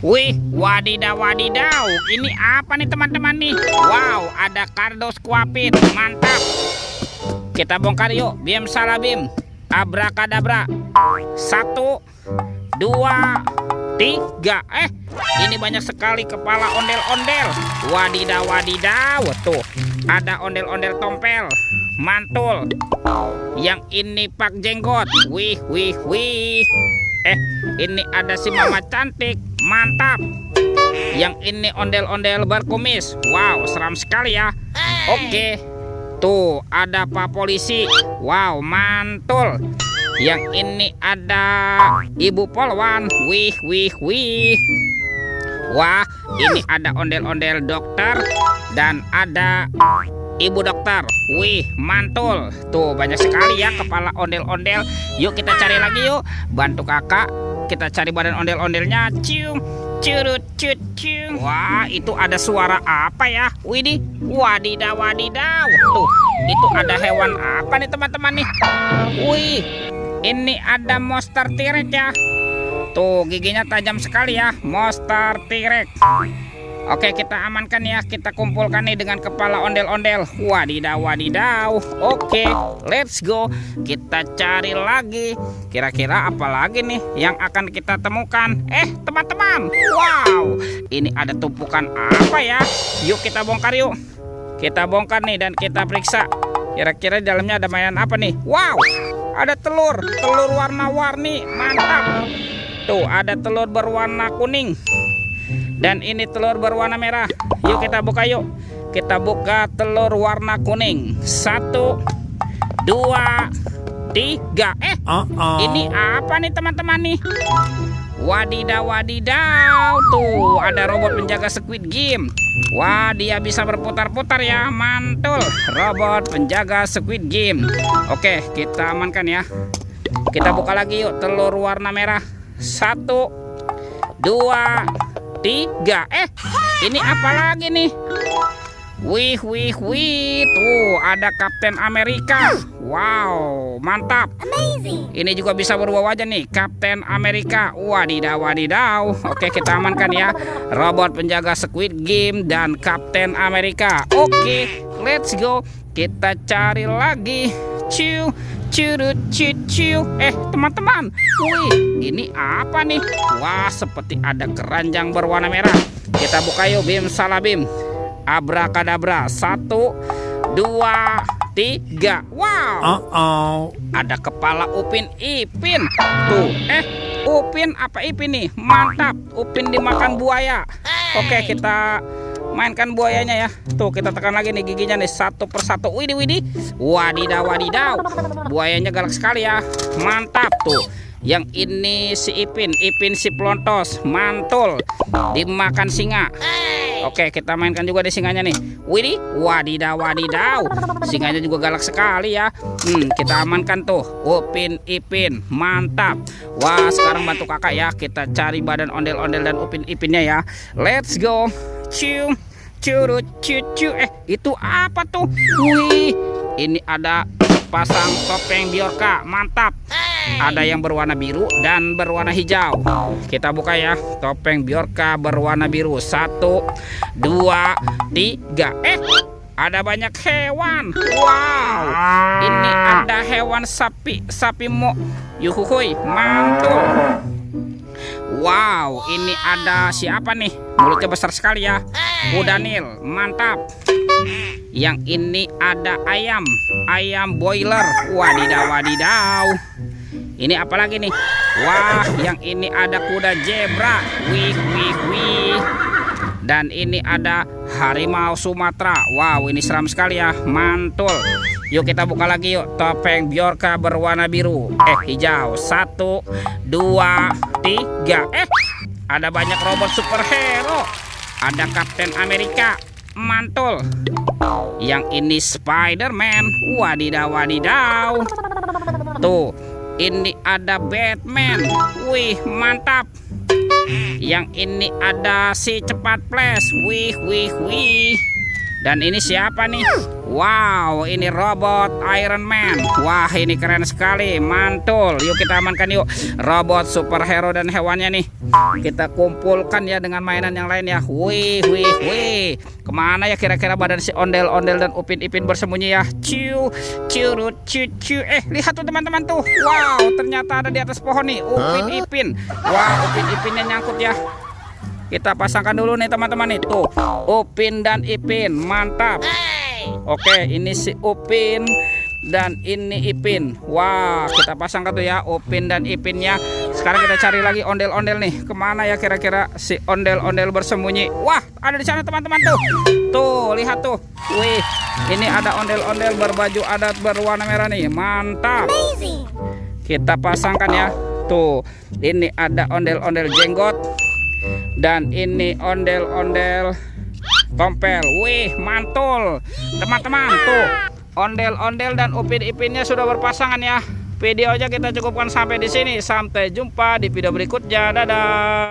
Wih, wadidaw wadidaw. Ini apa nih teman-teman nih? Wow, ada kardus kuapit. Mantap. Kita bongkar yuk. Bim salah bim. Abrakadabra. 1, 2, 3. Ini banyak sekali kepala ondel-ondel. Wadidaw wadidaw. Tuh, ada ondel-ondel tompel. Mantul. Yang ini Pak Jenggot. Wih, wih, wih. Ini ada si Mama Cantik. Mantap. Yang ini ondel-ondel berkumis. Wow, seram sekali ya. Oke. Tuh, ada Pak Polisi. Wow, mantul. Yang ini ada Ibu Polwan. Wih, wih, wih. Wah, ini ada ondel-ondel dokter. Dan ada Ibu dokter. Wih, mantul. Tuh, banyak sekali ya kepala ondel-ondel. Yuk kita cari lagi yuk. Bantu kakak. Kita cari badan ondel-ondelnya. Cium, curut, cut, cium. Wah, itu ada suara apa ya? Widih, wadidaw, wadidaw. Tuh, itu ada hewan apa nih teman-teman nih? Wih, ini ada monster T-Rex ya. Tuh, giginya tajam sekali ya. Monster T-Rex. Oke, kita amankan ya. Kita kumpulkan nih dengan kepala ondel-ondel. Wadidaw, wadidaw. Oke, let's go. Kita cari lagi. Kira-kira apa lagi nih yang akan kita temukan? Teman-teman. Wow, ini ada tumpukan apa ya? Yuk kita bongkar yuk. Kita bongkar nih dan kita periksa. Kira-kira di dalamnya ada mainan apa nih? Wow, ada telur. Telur warna-warni. Mantap. Tuh, ada telur berwarna kuning. Dan ini telur berwarna merah. Yuk kita buka yuk. Kita buka telur warna kuning. 1, 2, 3. Ini apa nih teman-teman nih? Wadidaw wadidaw. Tuh, ada robot penjaga Squid Game. Wah, dia bisa berputar-putar ya. Mantul. Robot penjaga Squid Game. Oke, kita amankan ya. Kita buka lagi yuk. Telur warna merah. 1, 2, 3. Ini apa lagi nih? Wih, wih, wih. Tuh, ada Kapten Amerika. Wow, mantap. Amazing. Ini juga bisa berubah wajah nih, Kapten Amerika. Wadidaw, wadidaw. Oke, kita amankan ya. Robot penjaga Squid Game dan Kapten Amerika. Oke, let's go. Kita cari lagi. Ciu, curut, ciu. Teman-teman. Wih, ini apa nih? Wah, seperti ada keranjang berwarna merah. Kita buka yuk, bim salah bim. Abrakadabra. 1, 2, 3. Wow. Ada kepala Upin Ipin. Tuh, Upin apa Ipin nih? Mantap. Upin dimakan buaya. Oke, kita mainkan buayanya ya. Tuh, kita tekan lagi nih giginya nih satu persatu. Widih, widih. Wadidaw, wadidaw. Buayanya galak sekali ya. Mantap tuh. Yang ini si Ipin si Plontos. Mantul. Dimakan singa. Oke, kita mainkan juga di singanya nih. Widih, wadidaw, wadidaw. Singanya juga galak sekali ya. Kita amankan tuh Upin Ipin. Mantap. Wah, sekarang bantu kakak ya. Kita cari badan ondel-ondel dan Upin Ipinnya ya. Let's go. Cium, curut, ciu. Itu apa tuh? Wih, ini ada pasang topeng Bjorka. Mantap. Ada yang berwarna biru dan berwarna hijau. Kita buka ya. Topeng Bjorka berwarna biru. 1, 2, 3. Ada banyak hewan. Wow. Ini ada hewan sapi mo. Yuhuhuy, mantul. Wow, ini ada siapa nih? Mulutnya besar sekali ya. Kuda Nil, mantap. Yang ini ada ayam boiler. Wadidaw, wadidaw. Ini apa lagi nih? Wah, yang ini ada kuda zebra. Wih, wih, wih. Dan ini ada harimau Sumatera. Wow, ini seram sekali ya. Mantul. Yuk kita buka lagi yuk. Topeng Bjorka berwarna biru. Hijau. 1, 2, 3. Ada banyak robot superhero. Ada Kapten Amerika. Mantul. Yang ini Spider-Man. Wadidaw, wadidaw. Tuh, ini ada Batman. Wih, mantap. Yang ini ada si cepat flash. Wih, wih, wih. Dan ini siapa nih? Wow, ini robot Iron Man. Wah, ini keren sekali, mantul. Yuk kita amankan yuk robot superhero dan hewannya nih. Kita kumpulkan ya dengan mainan yang lain ya. Wih, wih, wih. Kemana ya kira-kira badan si ondel-ondel dan Upin Ipin bersembunyi ya? Ciu, curut, cucu. Lihat tuh teman-teman tuh. Wow, ternyata ada di atas pohon nih Upin Ipin. Wah, Upin Ipinnya nyangkut ya. Kita pasangkan dulu nih teman-teman nih. Tuh, Upin dan Ipin, mantap. Oke, ini si Upin dan ini Ipin. Wah, kita pasangkan tuh ya Upin dan Ipinnya. Sekarang kita cari lagi ondel-ondel nih. Kemana ya kira-kira si ondel-ondel bersembunyi? Wah, ada di sana teman-teman tuh. Tuh, lihat tuh. Wih, ini ada ondel-ondel berbaju adat berwarna merah nih. Mantap. Kita pasangkan ya. Tuh, ini ada ondel-ondel jenggot. Dan ini ondel-ondel tompel. Wih, mantul. Teman-teman, tuh ondel-ondel dan Upin Ipinnya sudah berpasangan ya. Videonya kita cukupkan sampai di sini. Sampai jumpa di video berikutnya. Dadah.